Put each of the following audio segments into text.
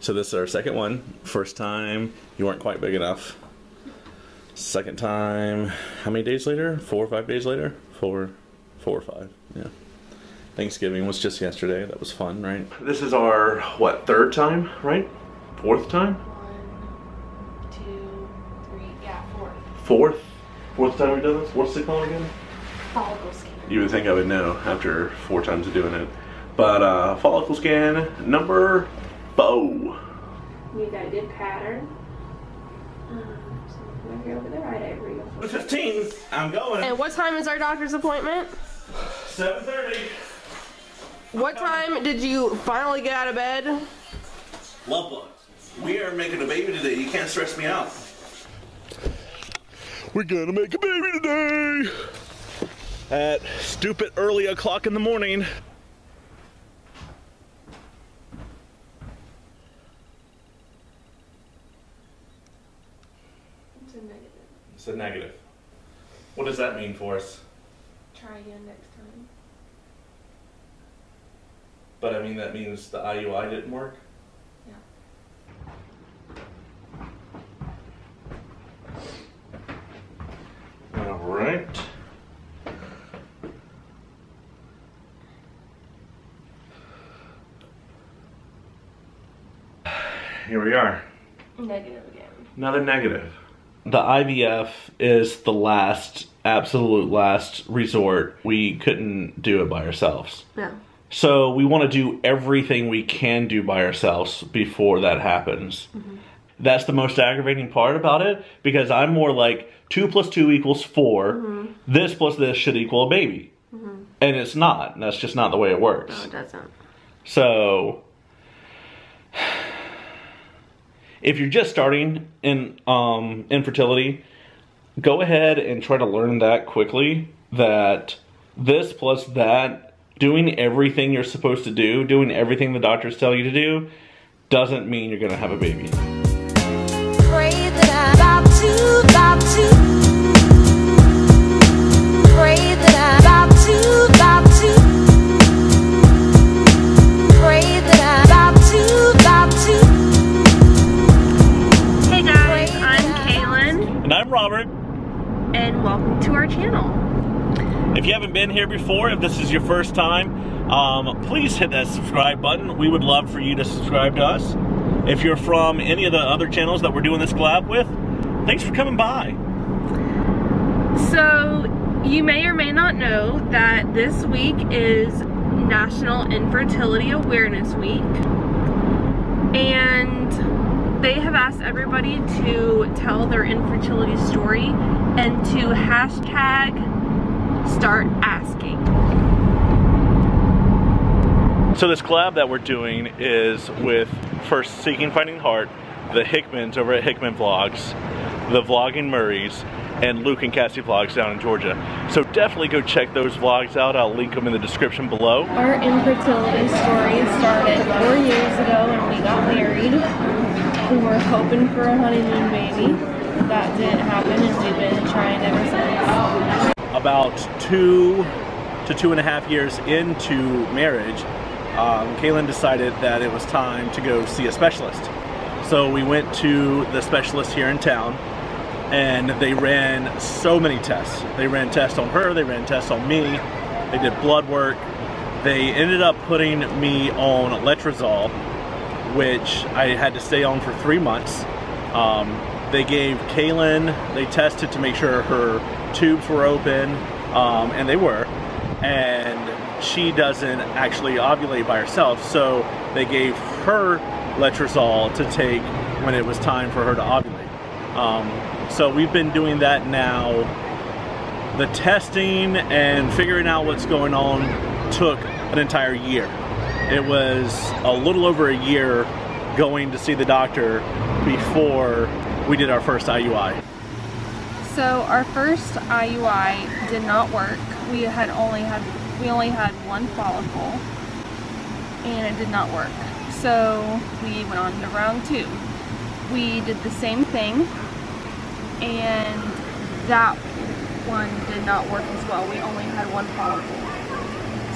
So this is our second one. First time, you weren't quite big enough. Second time, how many days later? 4 or 5 days later? Four or five, yeah. Thanksgiving was just yesterday. That was fun, right? This is our, what, third time, right? Fourth time? 1, 2, 3, yeah, fourth. Fourth time we've done this? What's it called again? Follicle scan. You would think I would know after 4 times of doing it. But follicle scan number 4. We got a good pattern. So I'm gonna go over the right area. 15, I'm going. And what time is our doctor's appointment? 7:30. What time did you finally get out of bed? Love bugs. We are making a baby today. You can't stress me out. We're gonna make a baby today at stupid early o'clock in the morning. It's a negative. It's a negative. What does that mean for us? Try again next time. But I mean, that means the IUI didn't work? Yeah. All right. Here we are. Negative again. Another negative. The IVF is the last, absolute last resort. We couldn't do it by ourselves. No. So we want to do everything we can do by ourselves before that happens. Mm-hmm. That's the most aggravating part about it, because I'm more like 2 + 2 = 4. Mm-hmm. This plus this should equal a baby. Mm-hmm. And it's not. That's just not the way it works. No, it doesn't. So if you're just starting in infertility, go ahead and try to learn that quickly, that this plus that, doing everything you're supposed to do, doing everything the doctors tell you to do, doesn't mean you're gonna have a baby. Pray that I'm about to. Pray that I'm about to. Pray that I'm about to. Hey guys, I'm Kalyn. And I'm Robert. And welcome to our channel. If you haven't been here before, if this is your first time, please hit that subscribe button. We would love for you to subscribe to us. If you're from any of the other channels that we're doing this collab with, thanks for coming by. So, you may or may not know that this week is National Infertility Awareness Week. And they have asked everybody to tell their infertility story and to hashtag start asking. So this collab that we're doing is with First Seeking Finding Heart, the Hickmans over at HickmanVlogs, the Vlogging Murrys, and Luke and Cassie Vlogs down in Georgia. So definitely go check those vlogs out. I'll link them in the description below. Our infertility story started 4 years ago when we got married. We were hoping for a honeymoon baby. That didn't happen, and we've been trying ever since. About 2 to 2.5 years into marriage, Kalyn decided that it was time to go see a specialist. So we went to the specialist here in town, and they ran so many tests. They ran tests on her, they ran tests on me, they did blood work. They ended up putting me on letrozole, which I had to stay on for 3 months. They gave Kalyn, they tested to make sure her tubes were open, and they were. And she doesn't actually ovulate by herself, so they gave her letrozole to take when it was time for her to ovulate. So we've been doing that now. The testing and figuring out what's going on took an entire year. It was a little over a year going to see the doctor before we did our first IUI. So our first IUI did not work. We only had one follicle, and it did not work. So we went on to round 2. We did the same thing, and that one did not work as well. We only had one follicle.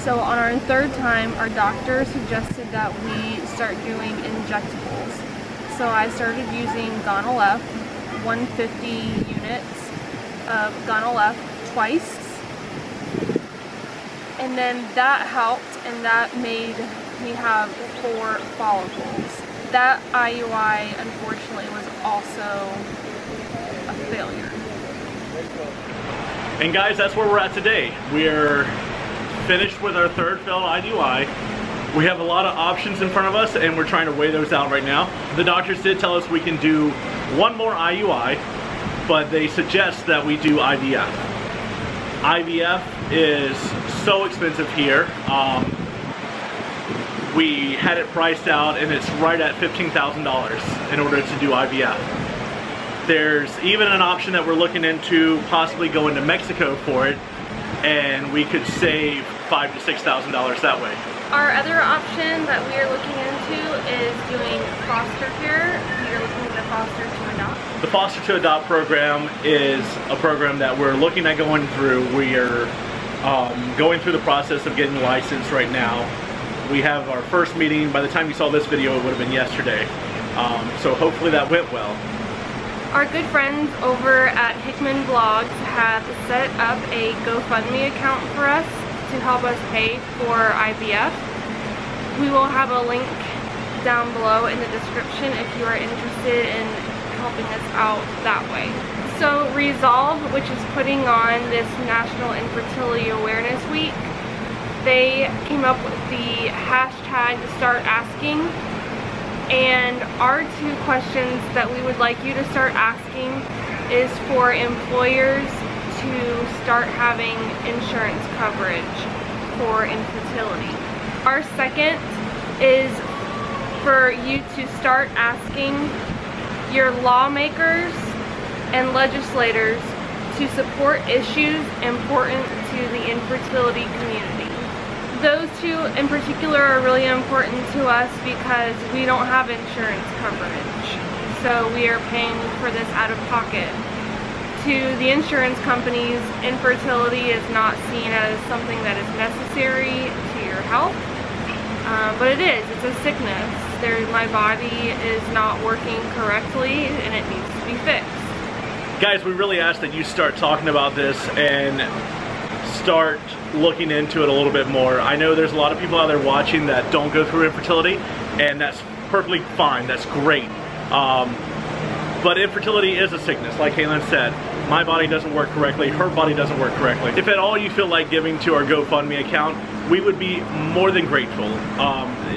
So on our third time, our doctor suggested that we start doing injectables. So I started using Gonal-F, 150 units of Gonal-F twice. And then that helped, and that made me have 4 follicles. That IUI, unfortunately, was also a failure. And guys, that's where we're at today. We're finished with our third failed IUI. We have a lot of options in front of us, and we're trying to weigh those out right now. The doctors did tell us we can do 1 more IUI, but they suggest that we do IVF. IVF is so expensive here. We had it priced out, and it's right at $15,000 in order to do IVF. There's even an option that we're looking into, possibly going to Mexico for it, and we could save $5,000 to $6,000 that way. Our other option that we are looking into is doing foster care. We are looking into foster to adopt. The foster to adopt program is a program that we're looking at going through. We are going through the process of getting licensed right now. We have our first meeting. By the time you saw this video, it would have been yesterday. So hopefully that went well. Our good friends over at HickmanVlogs have set up a GoFundMe account for us to help us pay for IVF. We will have a link down below in the description if you are interested in helping us out that way. So Resolve, which is putting on this National Infertility Awareness Week, they came up with the hashtag Start Asking, and our 2 questions that we would like you to start asking is for employers to start having insurance coverage for infertility. Our second is for you to start asking your lawmakers and legislators to support issues important to the infertility community. Those 2 in particular are really important to us because we don't have insurance coverage. So we are paying for this out of pocket. To the insurance companies, infertility is not seen as something that is necessary to your health, but it is. It's a sickness. My body is not working correctly and it needs to be fixed. Guys, we really ask that you start talking about this and start looking into it a little bit more. I know there's a lot of people out there watching that don't go through infertility, and that's perfectly fine. That's great. But infertility is a sickness, like Kalyn said. My body doesn't work correctly, her body doesn't work correctly. If at all you feel like giving to our GoFundMe account, we would be more than grateful.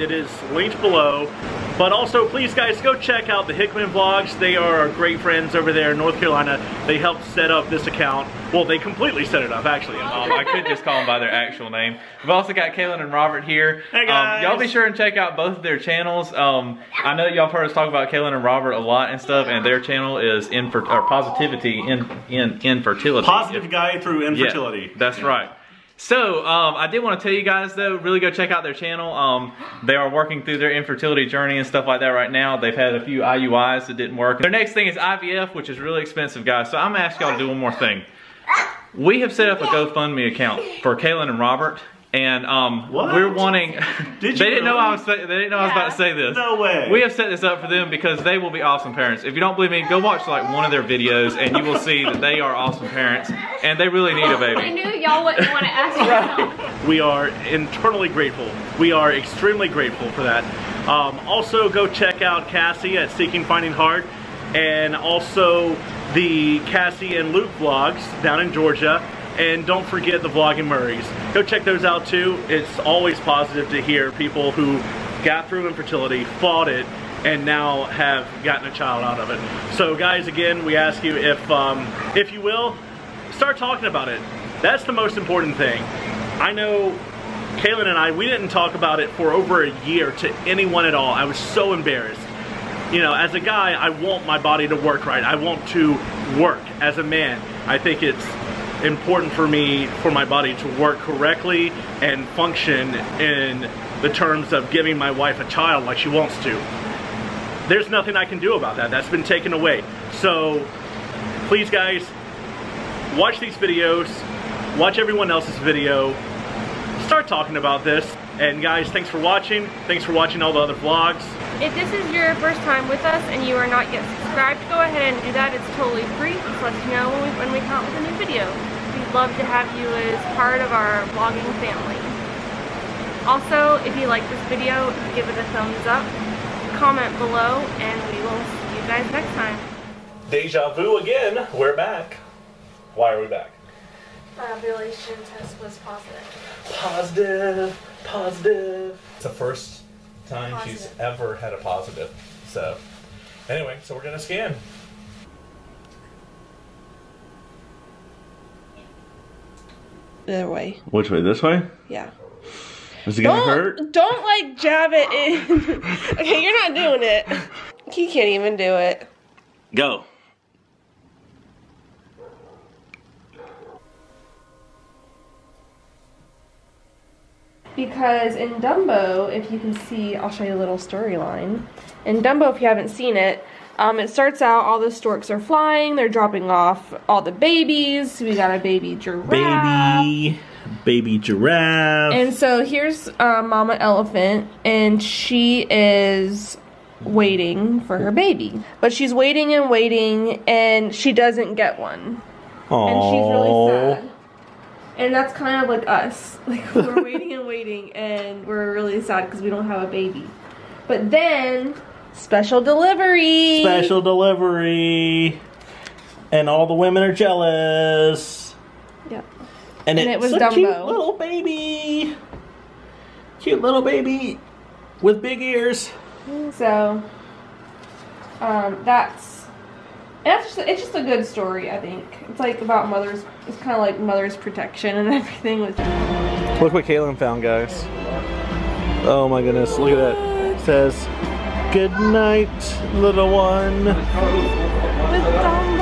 It is linked below. But also, please guys, go check out the HickmanVlogs. They are our great friends over there in North Carolina. They helped set up this account. Well, they completely set it up, actually. I could just call them by their actual name. We've also got Kalyn&Robert here. Hey guys! Y'all be sure and check out both of their channels. I know y'all have heard us talk about Kalyn&Robert a lot and stuff, and their channel is Positivity in Infertility. Positive guy through infertility. Yeah, that's right. So, I did want to tell you guys though, really go check out their channel. They are working through their infertility journey and stuff like that right now. They've had a few IUIs that didn't work. Their next thing is IVF, which is really expensive, guys. So I'm gonna ask y'all to do one more thing. We have set up a GoFundMe account for Kalyn&Robert, and we're wanting. Did you they didn't know I was. They didn't know I was about to say this. No way. We have set this up for them because they will be awesome parents. If you don't believe me, go watch like one of their videos, and you will see that they are awesome parents, and they really need a baby. I knew y'all wouldn't want to ask me. We are internally grateful. We are extremely grateful for that. Also, go check out Cassie at Seeking Finding Heart, and also the Cassie and Luke vlogs down in Georgia. And don't forget the vlog in Murrys. Go check those out too. It's always positive to hear people who got through infertility, fought it, and now have gotten a child out of it. So guys, again, we ask you if you will, start talking about it. That's the most important thing. I know Kalyn and I, we didn't talk about it for over a year to anyone at all. I was so embarrassed. You know, as a guy, I want my body to work right. I want to work as a man. I think it's important for me, for my body to work correctly and function in the terms of giving my wife a child like she wants to. There's nothing I can do about that. That's been taken away. So please guys, watch these videos, watch everyone else's video, start talking about this. And guys, thanks for watching. Thanks for watching all the other vlogs. If this is your first time with us and you are not yet subscribed, go ahead and do that. It's totally free. Just let us know when we come out with a new video. We'd love to have you as part of our vlogging family. Also, if you like this video, give it a thumbs up, comment below, and we will see you guys next time. Deja vu again. We're back. Why are we back? Ovulation test was positive. Positive. It's the first time she's ever had a positive. So, anyway, so we're gonna scan. The other way. Which way? This way? Yeah. Is it gonna hurt? Don't like jab it in. Okay, you're not doing it. He can't even do it. Go. Because in Dumbo, if you can see, I'll show you a little storyline. In Dumbo, if you haven't seen it, it starts out, all the storks are flying, they're dropping off all the babies. We got a baby giraffe. Baby giraffe. And so here's Mama Elephant, and she is waiting for her baby. But she's waiting and waiting, and she doesn't get one. Aww. And she's really sad. And that's kind of like us. Like, we're waiting and waiting, and we're really sad because we don't have a baby. But then, special delivery. Special delivery. And all the women are jealous. Yep. And it was a Dumbo. Cute little baby. Cute little baby with big ears. So, it's just a good story, I think. It's like about mothers, it's kind of like mother's protection and everything. Look what Kalyn found, guys. Oh my goodness, look at that. It says, "Good night, little one." With Dumbo.